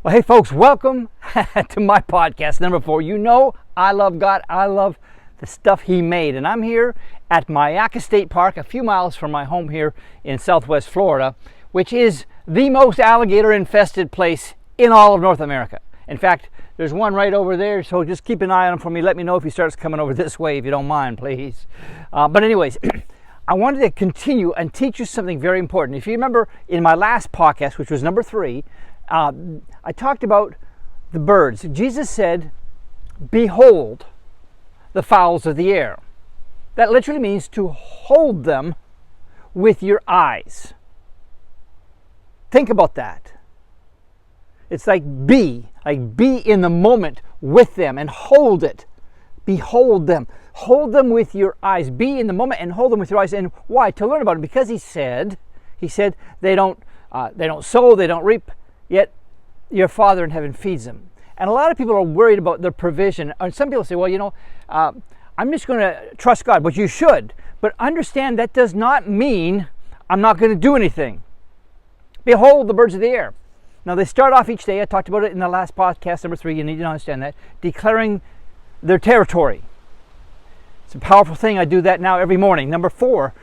Well, hey folks, welcome to my podcast number 4. You know I love God. I love the stuff He made. And I'm here at Mayaca State Park, a few miles from my home here in Southwest Florida, which is the most alligator-infested place in all of North America. In fact, there's one right over there, so just keep an eye on him for me. Let me know if he starts coming over this way, if you don't mind, please. But anyways, I wanted to continue and teach you something very important. If you remember in my last podcast, which was number 3, I talked about the birds. Jesus said, "Behold the fowls of the air." That literally means to hold them with your eyes. Think about that. It's like be in the moment with them and hold it. Behold them. Hold them with your eyes. Be in the moment and hold them with your eyes. And why? To learn about them. Because he said they don't sow, they don't reap, yet your Father in heaven feeds them. And a lot of people are worried about their provision. And some people say, well, I'm just going to trust God, which you should. But understand that does not mean I'm not going to do anything. Behold the birds of the air. Now they start off each day, I talked about it in the last podcast, number 3, you need to understand that, declaring their territory. It's a powerful thing. I do that now every morning. Number 4,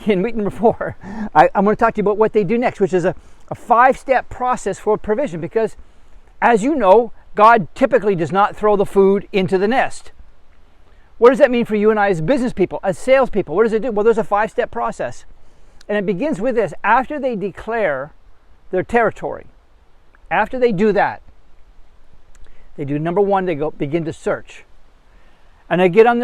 in week number 4, I'm going to talk to you about what they do next, which is a 5-step process for provision, because as you know, God typically does not throw the food into the nest. What does that mean for you and I as business people, as salespeople? What does it do? Well, there's a 5-step process. And it begins with this. After they declare their territory, after they do that, they do number 1, they begin to search. And they get on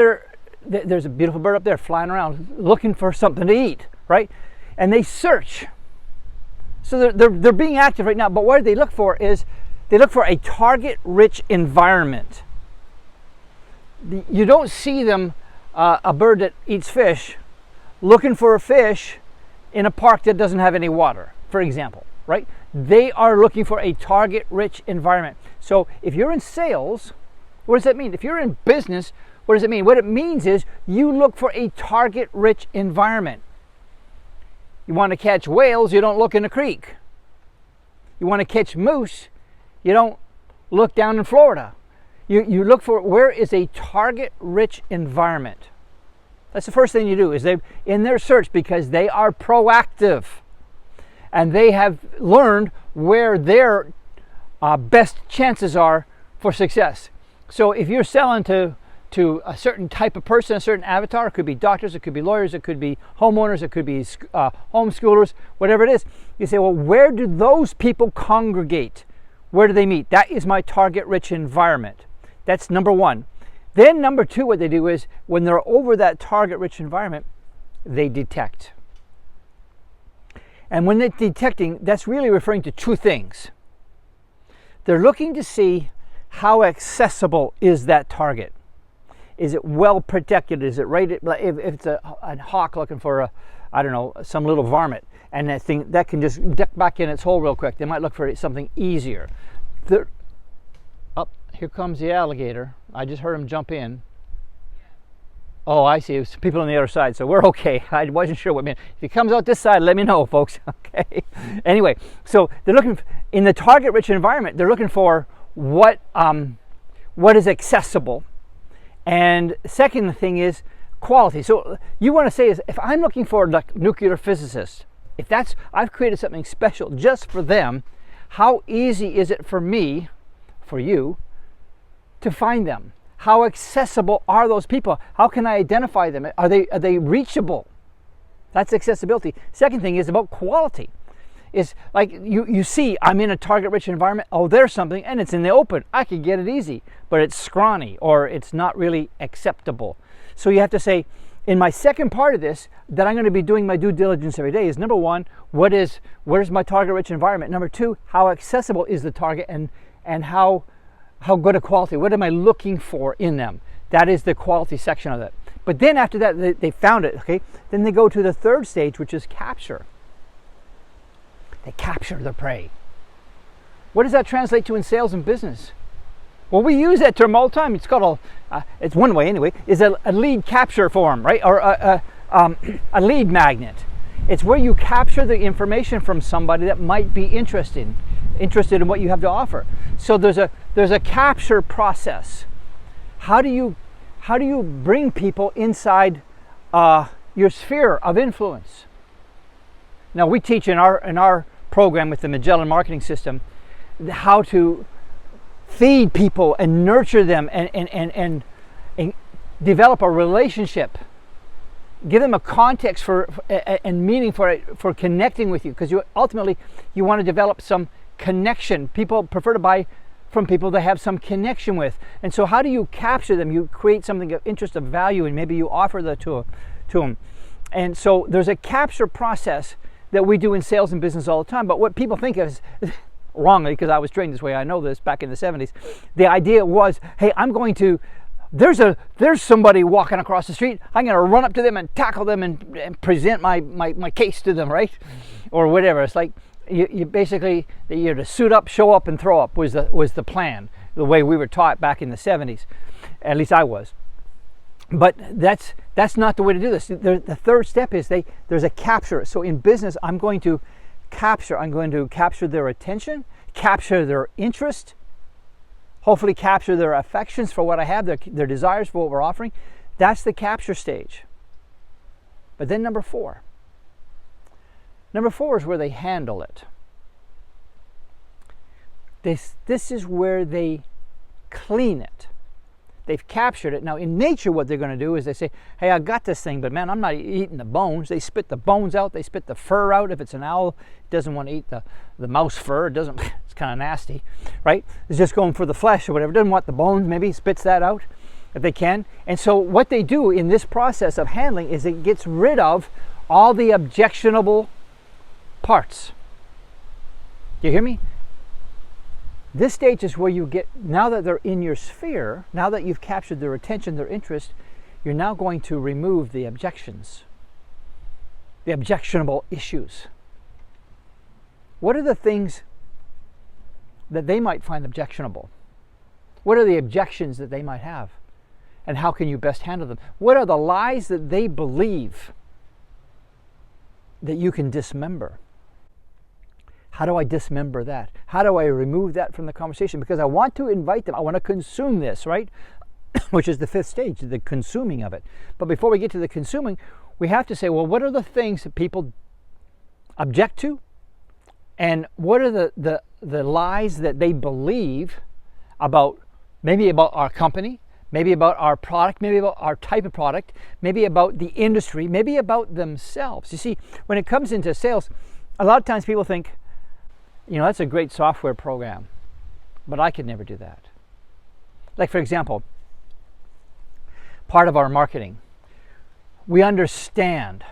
there's a beautiful bird up there flying around looking for something to eat, right? And they search. So they're being active right now, but what they look for is they look for a target-rich environment. You don't see them, a bird that eats fish, looking for a fish in a park that doesn't have any water, for example, right? They are looking for a target-rich environment. So if you're in sales, what does that mean? If you're in business, what does it mean? What it means is you look for a target-rich environment. You want to catch whales, you don't look in a creek. You want to catch moose, you don't look down in Florida. You look for where is a target-rich environment. That's the first thing you do, is they in their search, because they are proactive. And they have learned where their best chances are for success. So if you're selling to a certain type of person, a certain avatar, it could be doctors, it could be lawyers, it could be homeowners, it could be homeschoolers, whatever it is, you say, well, where do those people congregate? Where do they meet? That is my target-rich environment. That's number 1. Then number 2, what they do is, when they're over that target-rich environment, they detect. And when they're detecting, that's really referring to 2 things. They're looking to see how accessible is that target. Is it well protected? Is it right? If it's a hawk looking for some little varmint, and that thing that can just duck back in its hole real quick, they might look for something easier. Here comes the alligator. I just heard him jump in. Oh, I see. It's people on the other side, so we're okay. I wasn't sure what it meant. If he comes out this side, let me know, folks. Okay. Anyway, so they're looking in the target-rich environment. They're looking for what is accessible, and second thing is quality. So you want to say is, if I'm looking for a nuclear physicist, I've created something special just for them, how easy is it for me, for you, to find them? How accessible are those people? How can I identify them? Are they reachable? That's accessibility. Second thing is about quality. It's like you see, I'm in a target-rich environment. Oh, there's something, and it's in the open. I could get it easy, but it's scrawny or it's not really acceptable. So you have to say, in my second part of this, that I'm going to be doing my due diligence every day is, number 1, where's my target-rich environment? Number 2, how accessible is the target, and how good a quality? What am I looking for in them? That is the quality section of it. But then after that, they found it, okay? Then they go to the 3rd stage, which is capture. They capture their prey. What does that translate to in sales and business? Well, we use that term all the time. It's called it's one way anyway, is a lead capture form, right? Or a lead magnet. It's where you capture the information from somebody that might be interested interested in what you have to offer. So there's a capture process. How do you bring people inside your sphere of influence? Now, we teach in our program with the Magellan Marketing System how to feed people and nurture them and develop a relationship. Give them a context and meaning for connecting with you, because ultimately you want to develop some connection. People prefer to buy from people they have some connection with. And so how do you capture them? You create something of interest, of value, and maybe you offer that to them. And so there's a capture process that we do in sales and business all the time. But what people think of is, wrongly, because I was trained this way, I know this, back in the 70s, the idea was, hey, there's somebody walking across the street, I'm going to run up to them and tackle them and present my case to them, right? Or whatever. It's like you basically, you're to suit up, show up, and throw up was the plan, the way we were taught back in the 70s. At least I was. But that's not the way to do this. The third step is there's a capture. So in business, I'm going to capture their attention, capture their interest, hopefully capture their affections for what I have, their desires for what we're offering. That's the capture stage. But then number four is where they handle it. This is where they clean it. They've captured it. Now, in nature, what they're going to do is they say, hey, I got this thing, but man, I'm not eating the bones. They spit the bones out. They spit the fur out. If it's an owl, it doesn't want to eat the mouse fur. It's kind of nasty, right? It's just going for the flesh or whatever. It doesn't want the bones. Maybe spits that out if they can. And so what they do in this process of handling is it gets rid of all the objectionable parts. Do you hear me? This stage is where you get, now that they're in your sphere, now that you've captured their attention, their interest, you're now going to remove the objections, the objectionable issues. What are the things that they might find objectionable? What are the objections that they might have? And how can you best handle them? What are the lies that they believe that you can dismember? How do I dismember that? How do I remove that from the conversation? Because I want to invite them. I want to consume this, right? Which is the fifth stage, the consuming of it. But before we get to the consuming, we have to say, well, what are the things that people object to? And what are the lies that they believe about, maybe about our company, maybe about our product, maybe about our type of product, maybe about the industry, maybe about themselves. You see, when it comes into sales, a lot of times people think, that's a great software program, but I could never do that. Like, for example, part of our marketing, we understand.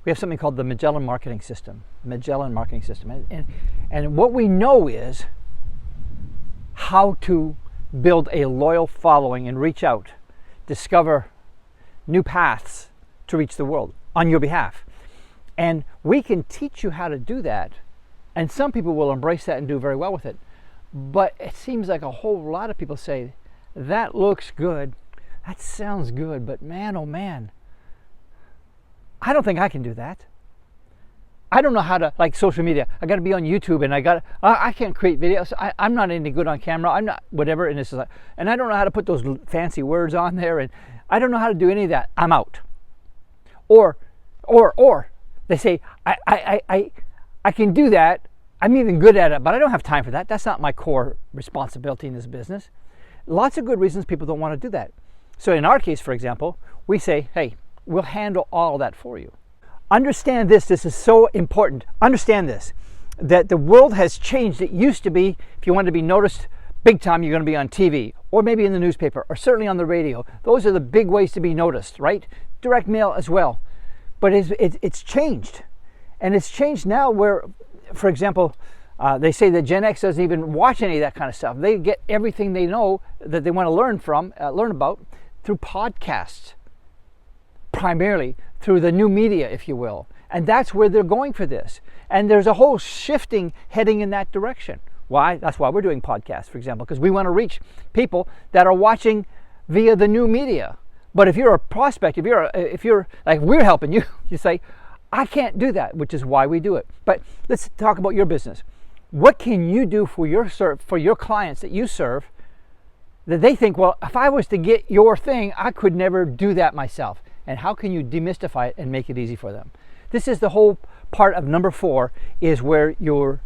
We have something called the Magellan Marketing System. And what we know is how to build a loyal following and reach out, discover new paths to reach the world on your behalf. And we can teach you how to do that. And some people will embrace that and do very well with it. But it seems like a whole lot of people say, that looks good, that sounds good, but man, oh man, I don't think I can do that. I don't know how to, like social media, I got to be on YouTube and I can't create videos. I'm not any good on camera. I'm not whatever. And this is and I don't know how to put those fancy words on there. And I don't know how to do any of that. I'm out. Or they say, I can do that. I'm even good at it, but I don't have time for that. That's not my core responsibility in this business. Lots of good reasons people don't want to do that. So in our case, for example, we say, hey, we'll handle all that for you. Understand this. This is so important. Understand this, that the world has changed. It used to be, if you wanted to be noticed big time, you're going to be on TV or maybe in the newspaper or certainly on the radio. Those are the big ways to be noticed, right? Direct mail as well. But it's changed. And it's changed now where, for example, they say that Gen X doesn't even watch any of that kind of stuff. They get everything they know that they want to learn about through podcasts, primarily through the new media, if you will. And that's where they're going for this. And there's a whole shifting heading in that direction. Why? That's why we're doing podcasts, for example, because we want to reach people that are watching via the new media. But if you're a prospect, if you're like we're helping you, you say, I can't do that, which is why we do it. But let's talk about your business. What can you do for your clients that you serve that they think, well, if I was to get your thing, I could never do that myself? And how can you demystify it and make it easy for them? This is the whole part of number 4, is where you're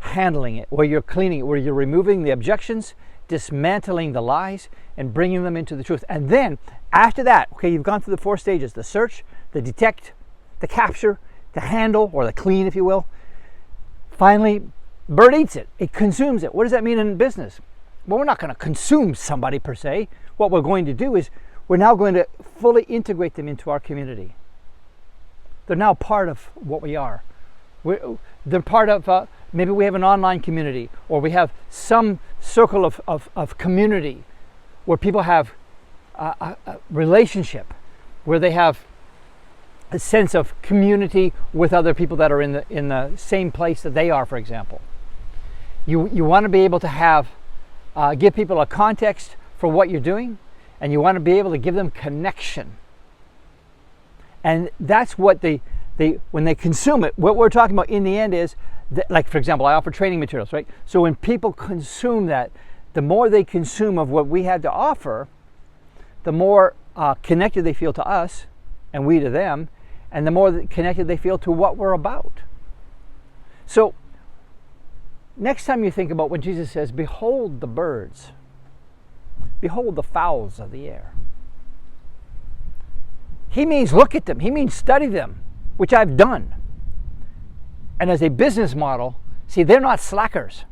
handling it, where you're cleaning it, where you're removing the objections, dismantling the lies, and bringing them into the truth. And then after that, okay, you've gone through the 4 stages: the search, the detect, the capture, the handle, or the clean, if you will. Finally, bird eats it. It consumes it. What does that mean in business? Well, we're not going to consume somebody per se. What we're going to do is we're now going to fully integrate them into our community. They're now part of what we are. They're part of, maybe we have an online community, or we have some circle of community where people have a relationship, where they have a sense of community with other people that are in the same place that they are, for example. You want to be able to have, give people a context for what you're doing, and you want to be able to give them connection. And that's what when they consume it, what we're talking about in the end is, like for example, I offer training materials, right? So when people consume that, the more they consume of what we had to offer, the more connected they feel to us, and we to them, and the more connected they feel to what we're about. So next time you think about when Jesus says, behold the birds, behold the fowls of the air, he means look at them. He means study them, which I've done. And as a business model, see, they're not slackers,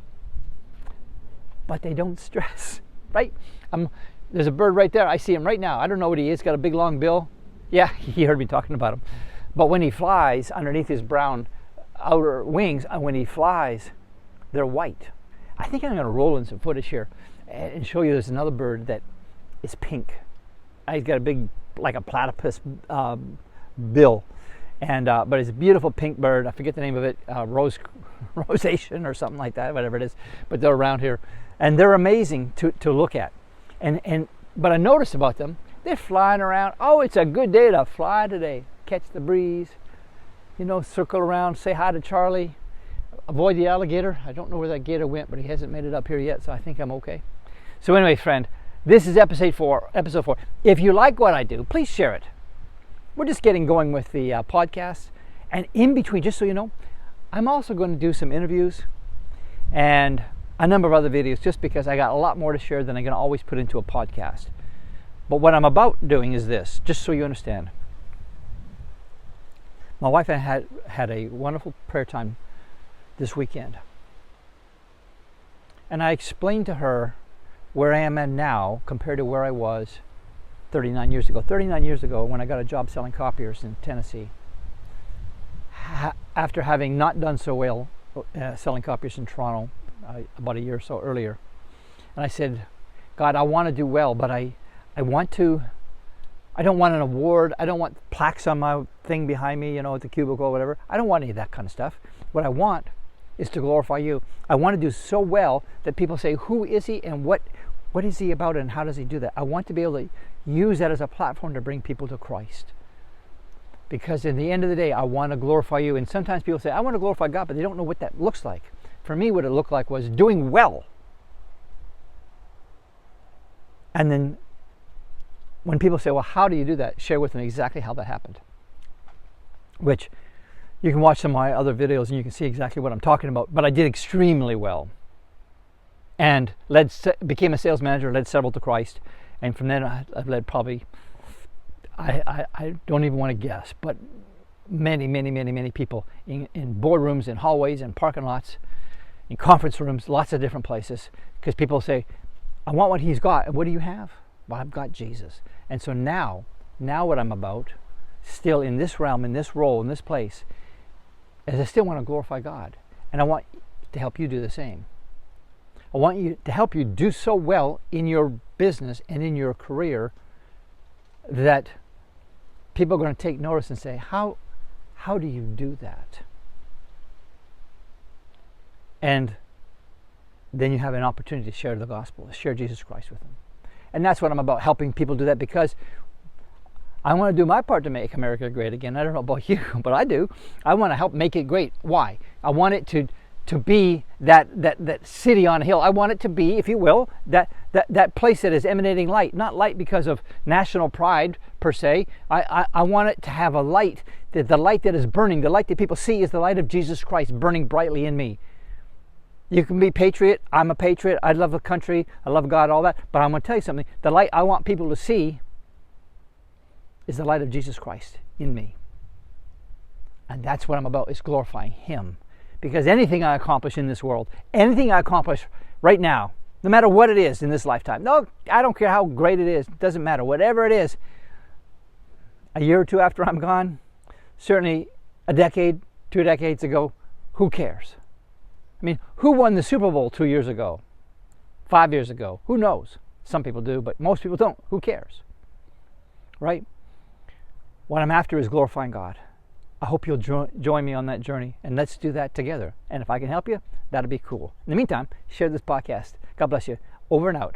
but they don't stress, right? There's a bird right there. I see him right now. I don't know what he is. Got a big long bill. Yeah, he heard me talking about him. But when he flies, underneath his brown outer wings, when he flies, they're white. I think I'm going to roll in some footage here and show you there's another bird that is pink. He's got a big, like a platypus bill, and but it's a beautiful pink bird. I forget the name of it, rosation or something like that, whatever it is. But they're around here, and they're amazing to look at. But I noticed about them, they're flying around. Oh, it's a good day to fly today. Catch the breeze, circle around, say hi to Charlie, avoid the alligator. I don't know where that gator went, but he hasn't made it up here yet, so I think I'm okay. So anyway, friend, this is episode 4. If you like what I do, please share it. We're just getting going with the podcast. And in between, just so you know, I'm also going to do some interviews and a number of other videos, just because I got a lot more to share than I'm going to always put into a podcast. But what I'm about doing is this, just so you understand. My wife and I had a wonderful prayer time this weekend. And I explained to her where I am at now compared to where I was 39 years ago. 39 years ago, when I got a job selling copiers in Tennessee, after having not done so well selling copiers in Toronto about a year or so earlier. And I said, God, I want to do well, but I don't want an award. I don't want plaques on my thing behind me, at the cubicle or whatever. I don't want any of that kind of stuff. What I want is to glorify you. I want to do so well that people say, who is he and what is he about and how does he do that? I want to be able to use that as a platform to bring people to Christ. Because in the end of the day, I want to glorify you. And sometimes people say, I want to glorify God, but they don't know what that looks like. For me, what it looked like was doing well. And then when people say, well, how do you do that? Share with them exactly how that happened. Which you can watch some of my other videos and you can see exactly what I'm talking about. But I did extremely well. And became a sales manager, led several to Christ. And from then I've led probably, I don't even want to guess, but many people in boardrooms, in hallways, in parking lots, in conference rooms, lots of different places. Because people say, I want what he's got. And what do you have? Well, I've got Jesus. And so now what I'm about, still in this realm, in this role, in this place, is I still want to glorify God. And I want to help you do the same. I want you to help you do so well in your business and in your career that people are going to take notice and say, how do you do that? And then you have an opportunity to share the gospel, to share Jesus Christ with them. And that's what I'm about, helping people do that, because I want to do my part to make America great again. I don't know about you, but I do. I want to help make it great. Why? I want it to be that city on a hill. I want it to be, if you will, that place that is emanating light. Not light because of national pride per se. I want it to have a light, the light that is burning. The light that people see is the light of Jesus Christ burning brightly in me. You can be patriot. I'm a patriot. I love the country. I love God, all that. But I'm going to tell you something. The light I want people to see is the light of Jesus Christ in me. And that's what I'm about, is glorifying Him. Because anything I accomplish in this world, anything I accomplish right now, no matter what it is in this lifetime, no, I don't care how great it is, it doesn't matter, whatever it is, a year or two after I'm gone, certainly a decade, 2 decades ago, who cares? I mean, who won the Super Bowl 2 years ago, 5 years ago? Who knows? Some people do, but most people don't. Who cares? Right? What I'm after is glorifying God. I hope you'll join me on that journey, and let's do that together. And if I can help you, that'll be cool. In the meantime, share this podcast. God bless you. Over and out.